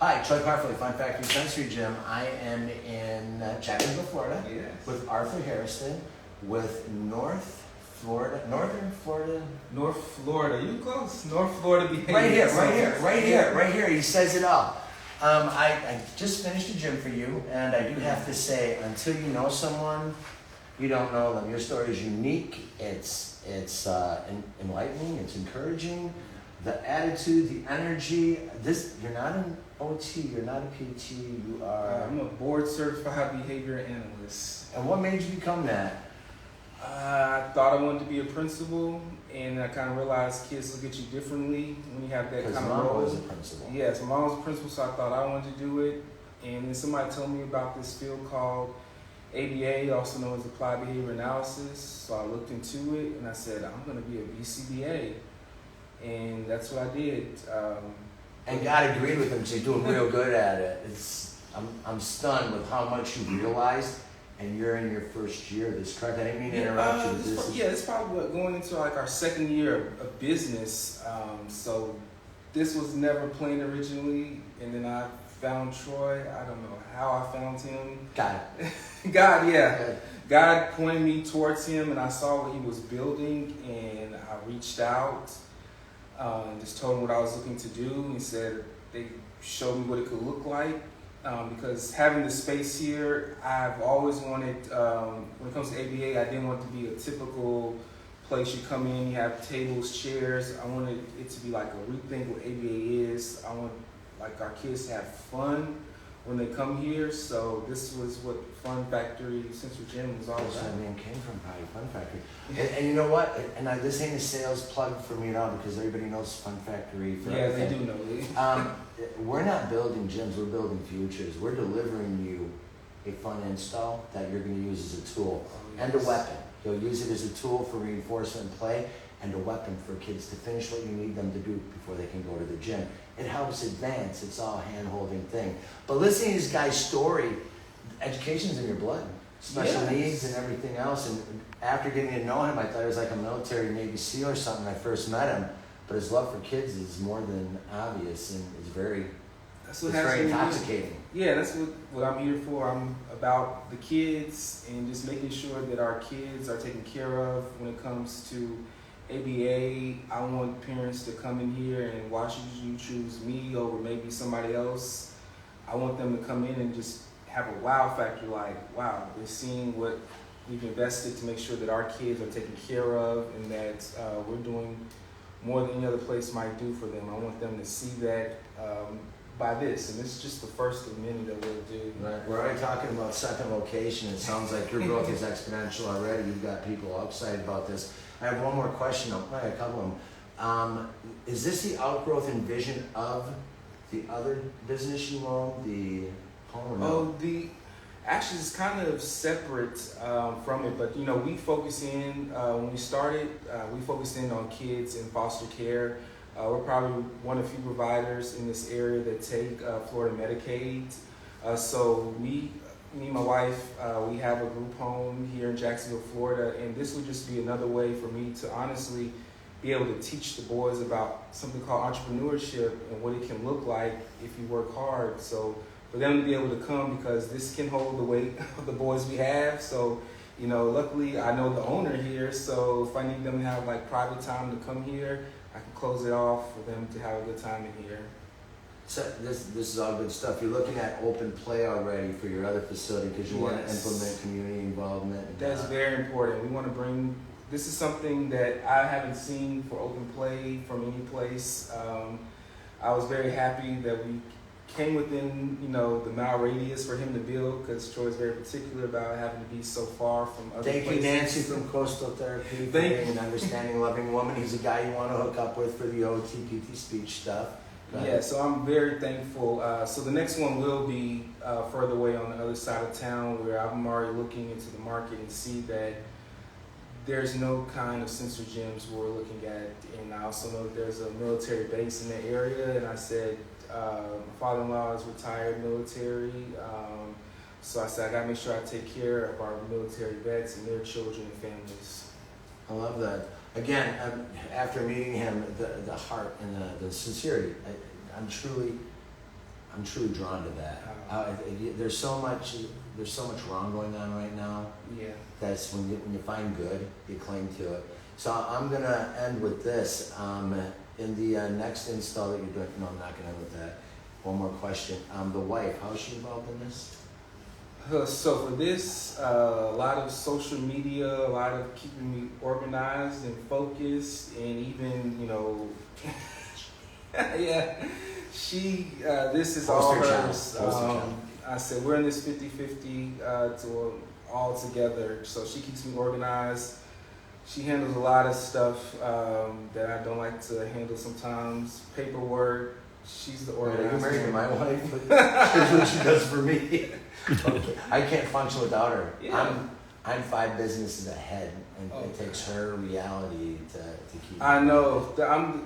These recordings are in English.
Hi, Troy Parfley, Fun Factory Sensory Gym. I am in Jacksonville, Florida, with Arthur Hairston, with Northern Florida. North Florida, you close. North Florida behavior. Right here. He says it all. I just finished a gym for you, and I do have to say, until you know someone, you don't know them. Your story is unique. It's enlightening. It's encouraging. The attitude, the energy. You're not an OT. You're not a PT. You are. I'm a board certified behavior analyst. And what made you become that? I thought I wanted to be a principal, and I kind of realized kids look at you differently when you have that kind of role. Because mom was a principal. Yes, my mom was a principal, so I thought I wanted to do it. And then somebody told me about this field called ABA, also known as Applied Behavior Analysis. So I looked into it, and I said, I'm going to be a BCBA. And that's what I did. And God agreed with him, so you're doing real good at it. I'm stunned with how much you realized, and you're in your first year. This correct? I didn't mean to interrupt you. It's probably going into like our second year of business. So this was never planned originally, and then I found Troy. I don't know how I found him. God. God, yeah. Okay. God pointed me towards him, and I saw what he was building, and I reached out. And just told him what I was looking to do. He said they showed me what it could look like. Because having the space here, I've always wanted, when it comes to ABA, I didn't want it to be a typical place you come in, you have tables, chairs. I wanted it to be like a rethink what ABA is. I want like our kids to have fun when they come here. So this was what Fun Factory Sensory Gym was all about. That's what I mean, came from probably Fun Factory. And you know what? And this ain't a sales plug for me at all, because everybody knows Fun Factory. Yeah, they do know it. We're not building gyms, we're building futures. We're delivering you a fun install that you're going to use as a tool and a weapon. You'll use it as a tool for reinforcement and play, and a weapon for kids to finish what you need them to do before they can go to the gym. It helps advance. It's all a hand-holding thing. But listening to this guy's story, education's in your blood. Special needs and everything else. And after getting to know him, I thought he was like a military Navy SEAL or something when I first met him. But his love for kids is more than obvious, and it's very intoxicating. Yeah, that's what I'm here for. I'm about the kids and just making sure that our kids are taken care of when it comes to ABA. I want parents to come in here and watch you choose me over maybe somebody else. I want them to come in and just have a wow factor, like, wow, they're seeing what we've invested to make sure that our kids are taken care of, and that we're doing more than any other place might do for them. I want them to see that by this, and this is just the first of many that we'll do. Right. We're already talking about second location. It sounds like your growth is exponential already. You've got people all excited about this. I have one more question. I'll play a couple of them. Is this the outgrowth and vision of the other business you own, the home or no? Actually, it's kind of separate from it, but we focus in, when we started, we focused in on kids in foster care. We're probably one of the few providers in this area that take Florida Medicaid. So me and my wife, we have a group home here in Jacksonville, Florida, and this would just be another way for me to honestly be able to teach the boys about something called entrepreneurship and what it can look like if you work hard. So for them to be able to come, because this can hold the weight of the boys we have. So, luckily I know the owner here, so if I need them to have like private time to come here, I can close it off for them to have a good time in here. So this is all good stuff. You're looking at open play already for your other facility, because you want to implement community involvement. That's very important. We want to bring, this is something that I haven't seen for open play from any place. I was very happy that we came within, the mile radius for him to build, because Troy's very particular about having to be so far from other places. Thank you, Nancy from Coastal Therapy, for being an understanding, loving woman. He's a guy you want to hook up with for the OTPT speech stuff. Yeah, so I'm very thankful. So the next one will be further away on the other side of town, where I'm already looking into the market and see that there's no kind of sensory gyms we're looking at. And I also know that there's a military base in the area, and I said, my father-in-law is retired military, so I said I gotta make sure I take care of our military vets and their children and families. I love that. Again, after meeting him, the heart and the sincerity, I'm truly I'm truly drawn to that. There's so much wrong going on right now. Yeah. That's when you find good, you cling to it. So I'm gonna end with this. In the next install that you're doing, no, I'm not gonna end with that. One more question. The wife, how is she involved in this? So for this, a lot of social media, a lot of keeping me organized and focused, and even, you know, yeah, this is all hers. I said we're in this 50-50 to all together. So she keeps me organized. She handles a lot of stuff that I don't like to handle sometimes. Paperwork. She's the organizer. You married to my wife, but here's what she does for me. Okay. I can't function without her. Yeah. I'm 5 businesses ahead, and it takes her reality to keep. I know.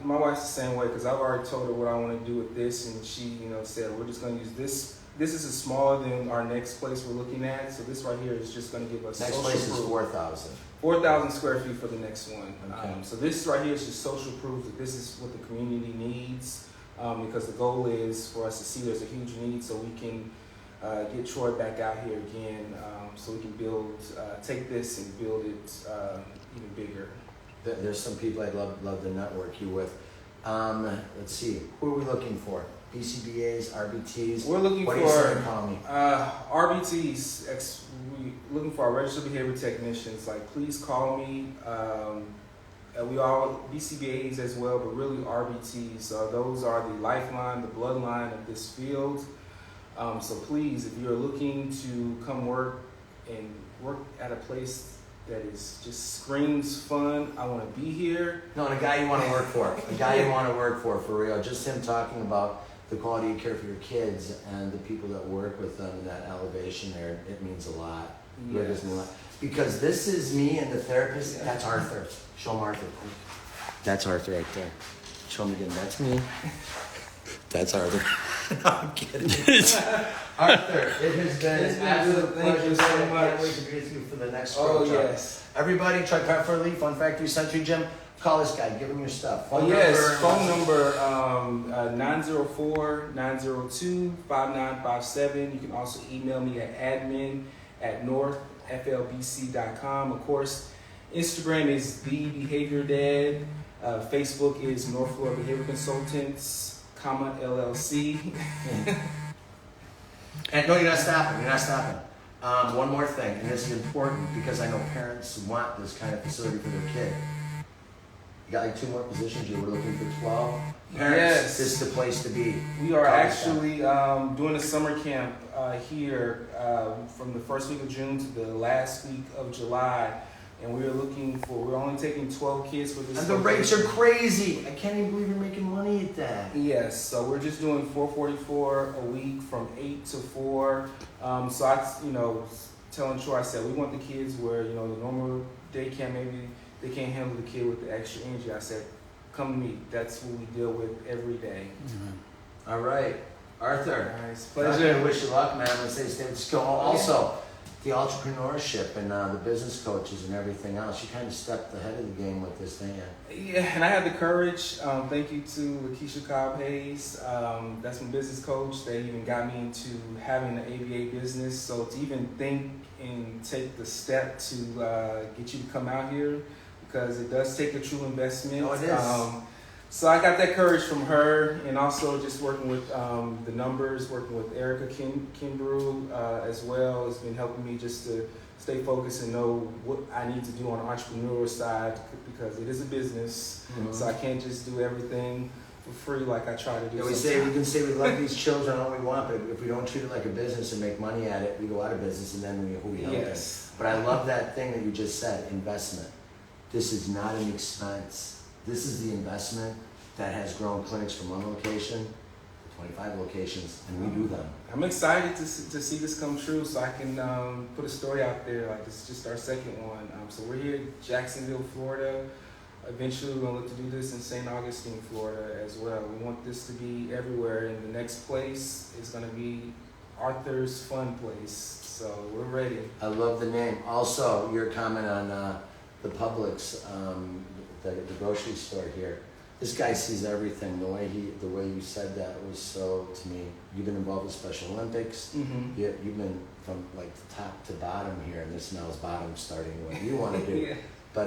My wife's the same way, because I've already told her what I want to do with this, and she, said we're just going to use this. This is smaller than our next place we're looking at, so this right here is just going to give us. Next place is 4,000. 4,000 square feet for the next one. Okay. So this right here is just social proof that this is what the community needs. Because the goal is for us to see there's a huge need, so we can get Troy back out here again, so we can take this and build it even bigger. There's some people I'd love to network you with. Let's see, who are we looking for? BCBAs, RBTs? We're looking what for are you saying, call me? RBTs. We're looking for our registered behavior technicians. Like, please call me. We all BCBAs as well, but really RBTs. Those are the lifeline, the bloodline of this field. So please, if you're looking to come work at a place that is just screams fun, I want to be here. No, and a guy you want to work for. A guy you want to work for real. Just him talking about the quality of care for your kids and the people that work with them, that elevation there, it means a lot. Yes. It does mean a lot. Because this is me and the therapist, that's Arthur. Show him Arthur. That's Arthur right there. Show him again, that's me. That's Arthur. No, I'm kidding. Arthur, it has been an absolute pleasure. Thank you so much. I can't wait to be with you for the next program. Yes. Everybody, try Cut for a Leaf, Fun Factory Century Gym. Call this guy, give him your stuff. Phone number 904-902-5957. You can also email me at admin@northflbc.com. Of course, Instagram is The Behavior Dad. Facebook is North Florida Behavior Consultants, LLC. And no, you're not stopping. One more thing, and this is important because I know parents want this kind of facility for their kid. You got like 2 more positions. You were looking for 12. Parents, yes. This is the place to be. We are actually doing a summer camp here from the first week of June to the last week of July. And we're only taking 12 kids for this. And the rates are crazy. I can't even believe you're making money at that. Yes, so we're just doing $444 a week from 8 to 4. So I, telling Troy, I said, we want the kids where, the normal day camp, maybe they can't handle the kid with the extra energy. I said, come to me. That's what we deal with every day. Mm-hmm. All right. Arthur. Nice. Pleasure. I wish you luck, man. Let's say stay with the skill. Also, the entrepreneurship and the business coaches and everything else. You kind of stepped ahead of the game with this thing. Yeah, and I had the courage. Thank you to Lakeisha Cobb Hayes. That's my business coach. They even got me into having an ABA business. So to even think and take the step to get you to come out here, because it does take a true investment. Oh, it is. So I got that courage from her, and also just working with the numbers, working with Erica Kimbrew as well. It's been helping me just to stay focused and know what I need to do on the entrepreneurial side, because it is a business. Mm-hmm. So I can't just do everything for free like I try to do. Yeah, we can say we love these children all we want, but if we don't treat it like a business and make money at it, we go out of business, and then we help them. But I love that thing that you just said, investment. This is not an expense. This is the investment that has grown clinics from 1 location to 25 locations, and we do them. I'm excited to see this come true, so I can put a story out there. Like, this is just our second one. So we're here in Jacksonville, Florida. Eventually, we're going to look to do this in St. Augustine, Florida as well. We want this to be everywhere, and the next place is going to be Arthur's Fun Place. So we're ready. I love the name. Also, your comment on the Publix, the grocery store here. This guy sees everything. The way you said that was so, to me, you've been involved with Special Olympics. Mm-hmm. You've been from like top to bottom here, and this now is bottom starting what you want to do. Yeah. But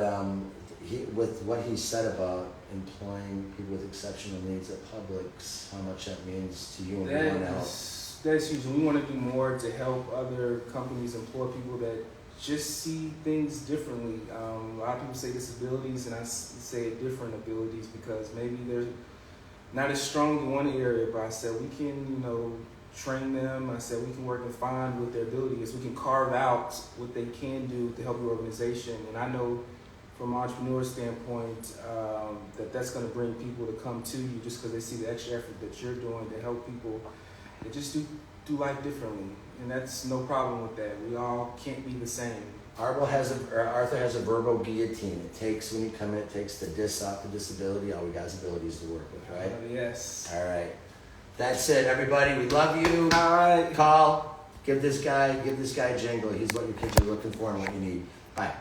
with what he said about employing people with exceptional needs at Publix, how much that means to you and everyone else. That's huge. We want to do more to help other companies employ people that just see things differently. A lot of people say disabilities, and I say different abilities because maybe they're not as strong in one area. But I said we can, train them. I said we can work and find what their ability is. We can carve out what they can do to help your organization. And I know from an entrepreneur standpoint that's going to bring people to come to you just because they see the extra effort that you're doing to help people that just do life differently. And that's no problem with that. We all can't be the same. Arthur has a verbal guillotine. It takes, when you come in, it takes the dis off the disability. All we got is abilities to work with, right? Yes. All right. That's it, everybody. We love you. All right. Call. Give this guy a jingle. He's what your kids are looking for and what you need. Bye.